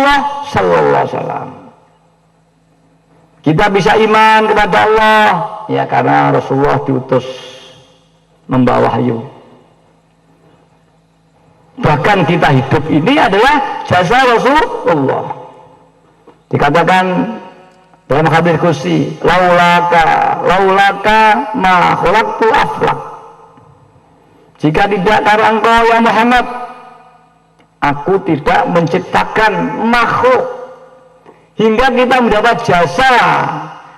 Rasulullah sallallahu alaihi wasallam. Kita bisa iman kepada Allah ya karena Rasulullah diutus membawa wahyu. Bahkan kita hidup ini adalah jasa Rasulullah. Dikatakan dalam hadis qudsi, laulaka ma khalaqtu aflak. Jika tidak karena engkau ya Muhammad, aku tidak menciptakan makhluk hingga kita mendapat jasa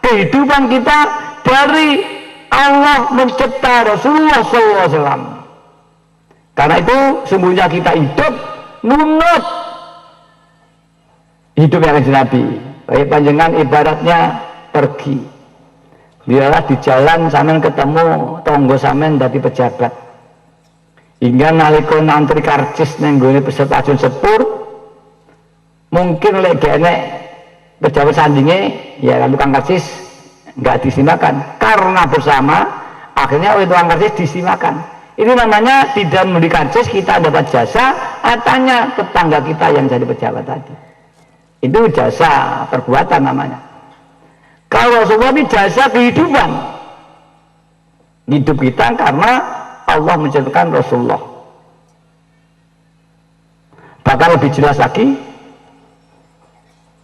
kehidupan kita dari Allah mencipta Rasulullah SAW. Karena itu sungguhnya kita hidup nunut hidup yang Nabi. Baik panjenengan ibaratnya pergi, biarlah di jalan sampean ketemu tonggo sampean dadi pejabat. Hingga nalika antri karcis ning gone peserta ajun sepur, mungkin lek gene pejabat sandinge ya lalu tukang karcis enggak disimakan karena bersama akhirnya oleh tukang karcis disimakan. Ini namanya tidak membeli karcis kita dapat jasa, atanya tetangga kita yang jadi pejabat tadi. Itu jasa perbuatan namanya. Kalau semua ini jasa kehidupan, hidup kita karena Allah menciptakan Rasulullah. Bahkan lebih jelas lagi,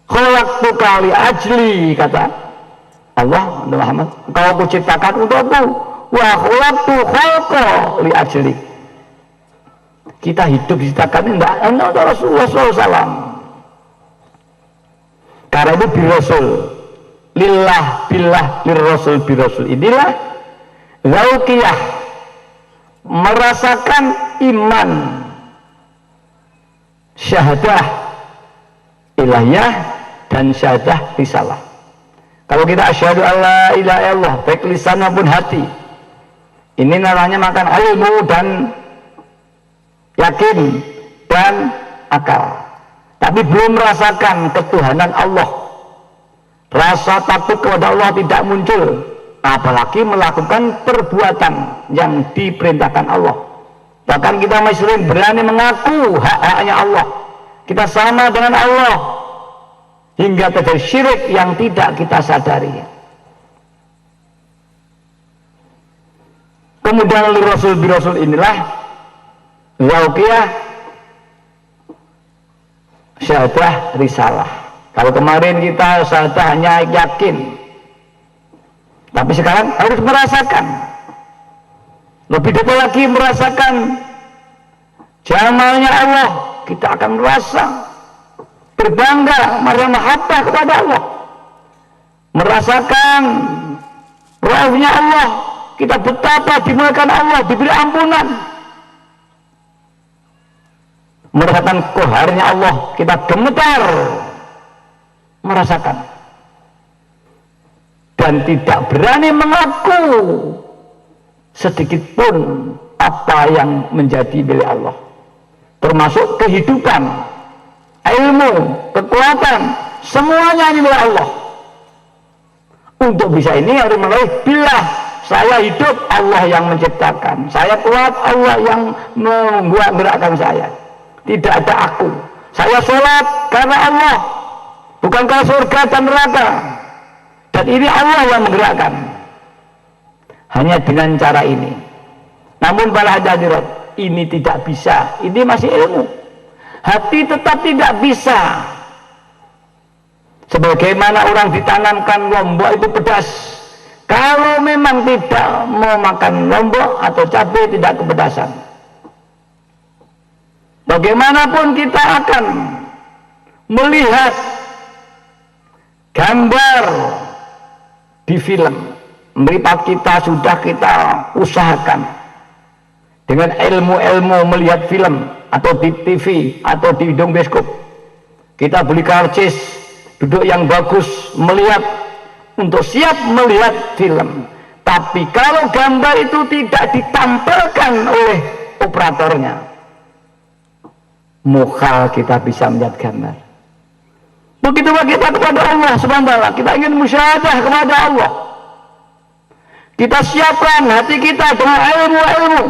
khalaqtuka li ajli, kata Allah Muhammad, engkau aku ciptakan untukku, wa khalaqtu khalqa li ajli. Kita hidup diciptakan tidak hanya untuk Rasulullah SAW. Karena itu birasul, lillah billah lirrasul birasul, inilah zauqiyah, merasakan iman, syahadah ilahiyah dan syahadah risalah. Kalau kita asyhadu alla ilaha illallah baik lisan maupun hati, ini namanya makan ilmu dan yakin dan akal, tapi belum merasakan ketuhanan Allah. Rasa takut kepada Allah tidak muncul, apalagi melakukan perbuatan yang diperintahkan Allah. Bahkan kita muslim berani mengaku hak-haknya Allah, kita sama dengan Allah, hingga terjadi syirik yang tidak kita sadari. Kemudian Rasul birasul inilah zauqiyah syahadah risalah. Kalau kemarin kita syahadah hanya yakin, tapi sekarang harus merasakan, lebih detail lagi merasakan jamalnya Allah. Kita akan merasa berbangga, merasa mahabbah kepada Allah, merasakan raufnya Allah, kita betapa dimuliakan Allah, diberi ampunan, merasakan qaharnya Allah, kita gemetar merasakan, dan tidak berani mengaku sedikit pun apa yang menjadi milik Allah, termasuk kehidupan, ilmu, kekuatan, semuanya ini milik Allah. Untuk bisa ini harus melalui billah, saya hidup Allah yang menciptakan, saya kuat Allah yang membuat gerakan saya, tidak ada aku. Saya sholat karena Allah, bukan karena surga dan neraka, dan ini Allah yang menggerakkan. Hanya dengan cara ini. Namun para hadirat, ini tidak bisa, ini masih ilmu. Hati tetap tidak bisa. Sebagaimana orang ditanamkan lombok itu pedas, kalau memang tidak mau makan lombok atau cabai tidak kepedasan. Bagaimanapun kita akan melihat gambar di film, meripat kita sudah kita usahakan dengan ilmu-ilmu melihat film atau di TV atau di hidung bioskop. Kita beli karcis, duduk yang bagus, melihat untuk siap melihat film. Tapi kalau gambar itu tidak ditampilkan oleh operatornya, mukhal kita bisa melihat gambar. Begitu kita kepada Allah subhanahu, kita ingin musyahadah kepada Allah, kita siapkan hati kita dengan ilmu-ilmu,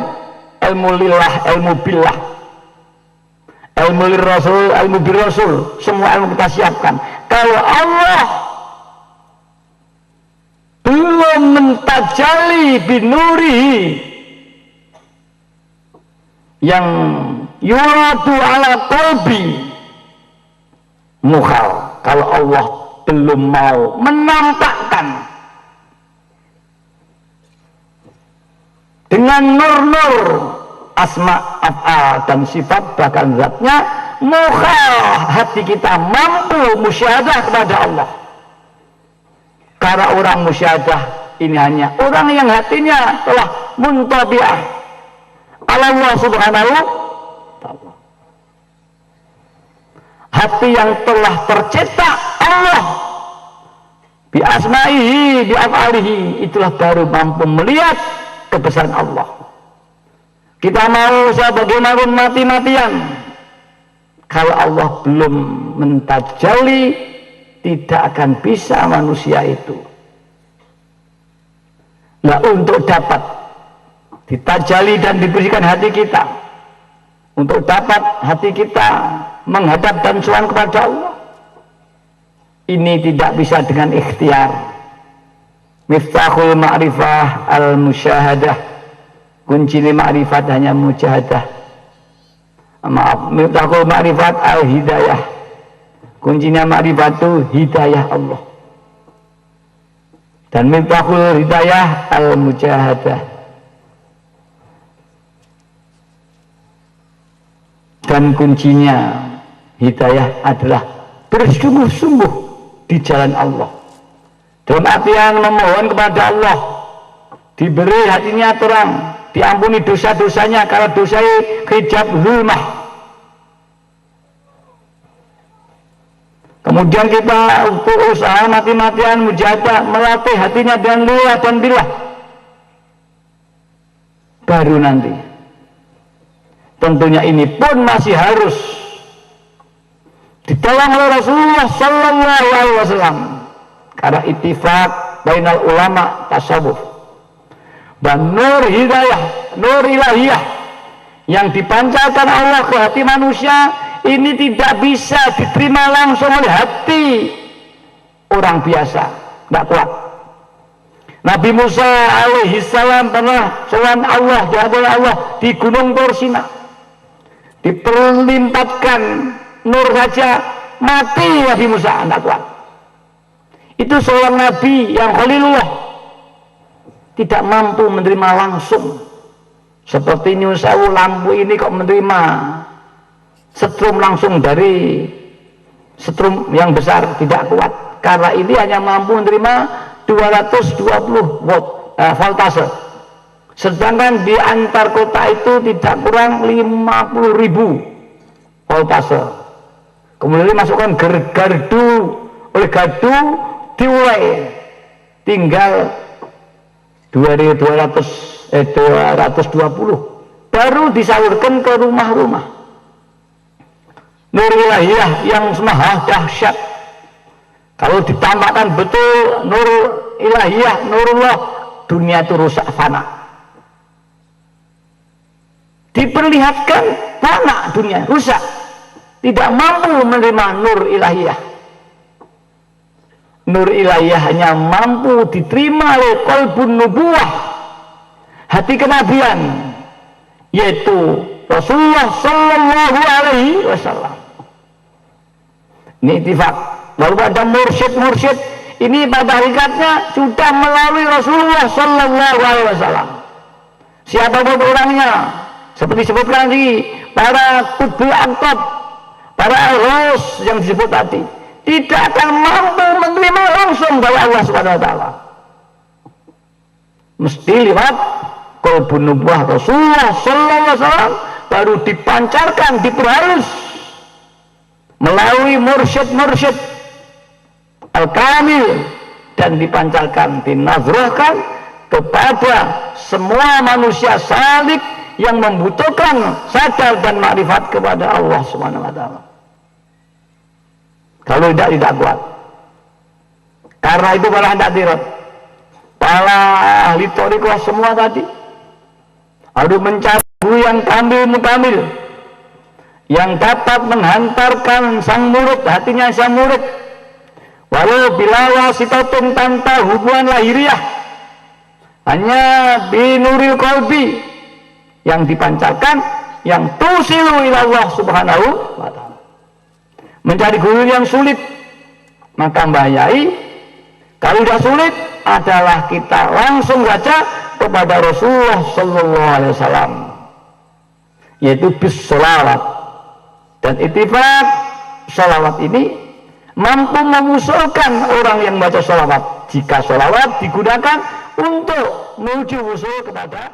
ilmu lillah, ilmu billah, ilmu rasul, ilmu bir rasul, semua ilmu kita siapkan. Kalau Allah belum mentajali binurihi yang yuradu ala qalbi mukhal, kalau Allah belum mau menampakkan dengan nur-nur asma, af'al dan sifat bahkan zatnya, mukhal, hati kita mampu musyahadah kepada Allah. Karena orang musyahadah ini hanya orang yang hatinya telah muntabi'ah Allah subhanahu wa ta'ala, hati yang telah tercetak Allah bi asma'ihi bi af'alihi, itulah baru mampu melihat kebesaran Allah. Kita mau sebagaimana mati-matian, kalau Allah belum mentajali, tidak akan bisa manusia itu. Nah, untuk dapat ditajali dan diberikan hati kita, untuk dapat hati kita menghadap dan sowan kepada Allah, ini tidak bisa dengan ikhtiar. Miftahul ma'rifah al-musyahadah, kunci ma'rifat hanya musyahadah. Maaf, miftahul ma'rifat al-hidayah, kuncinya ma'rifat itu hidayah Allah. Dan miftahul hidayah al-musyahadah, dan kuncinya hidayah adalah bersungguh-sungguh di jalan Allah. Dalam artian memohon kepada Allah, diberi hatinya terang, diampuni dosa-dosanya kalau dosanya hijab zulmah. Kemudian kita berusaha mati-matian mujahadah, melatih hatinya dengan lillah dan billah. Baru nanti, tentunya ini pun masih harus ditolong oleh Rasulullah sallallahu alaihi wasallam. Karena ittifaq bainal ulama tasawuf, dan nur hidayah, nur ilahiyah yang dipancarkan Allah ke hati manusia ini tidak bisa diterima langsung oleh hati orang biasa, tidak kuat. Nabi Musa alaihi salam pernah sowan Allah di hadapan Allah di Gunung Tur Sina, diperlimpatkan nur saja mati Nabi Musa, tidak kuat. Itu seorang nabi yang khalilullah, tidak mampu menerima langsung. Seperti nyusawu lampu ini kok menerima setrum langsung dari setrum yang besar, tidak kuat. Karena ini hanya mampu menerima 220 voltase. Sedangkan di antar kota itu tidak kurang 50.000 voltase. Kemudian dimasukkan gardu, oleh gardu diulai, tinggal 220 baru disalurkan ke rumah-rumah. Nur ilahiyah yang maha dahsyat, kalau ditambahkan betul nur ilahiyah, nurullah, dunia itu rusak fana. Diperlihatkan fana dunia, rusak, tidak mampu menerima nur ilahiyah. Nur ilahiyah hanya mampu diterima oleh qalbun nubuwah, hati kenabian, yaitu Rasulullah sallallahu alaihi wasallam. Ini ittifaq. Lalu ada mursyid-mursyid ini pada hakikatnya sudah melalui Rasulullah sallallahu alaihi wasallam. Siapapun orangnya, seperti disebutkan di para qutbul aqtab, para al-ghaus yang disebut tadi, tidak akan mampu menerima langsung dari Allah Subhanahu wa taala. Mesti lewat qalbun nubuwah Rasulullah sallallahu alaihi wasallam, baru dipancarkan, diperhalus melalui mursyid-mursyid al-kamil, dan dipancarkan, dinazrahkan kepada semua manusia salik yang membutuhkan sadar dan makrifat kepada Allah Subhanahu wa taala. Kalau tidak kuat. Karena itu para hadirat, para ahli thariqah semua tadi harus mencari guru yang kamil mukamil, yang dapat menghantarkan sang murid, hatinya sang murid, walau bila wasitatin tanpa hubungan lahiriah, hanya binuril qalbi yang dipancarkan, yang tusilu ila Allah subhanahu wa ta'ala. Mencari guru yang sulit, maka Mbah Yai, kalau sudah sulit adalah kita langsung saja kepada Rasulullah sallallahu alaihi wasallam, yaitu bis sholawat. Dan ittifaq sholawat ini mampu mengusulkan orang yang baca sholawat, jika sholawat digunakan untuk menuju usul kepada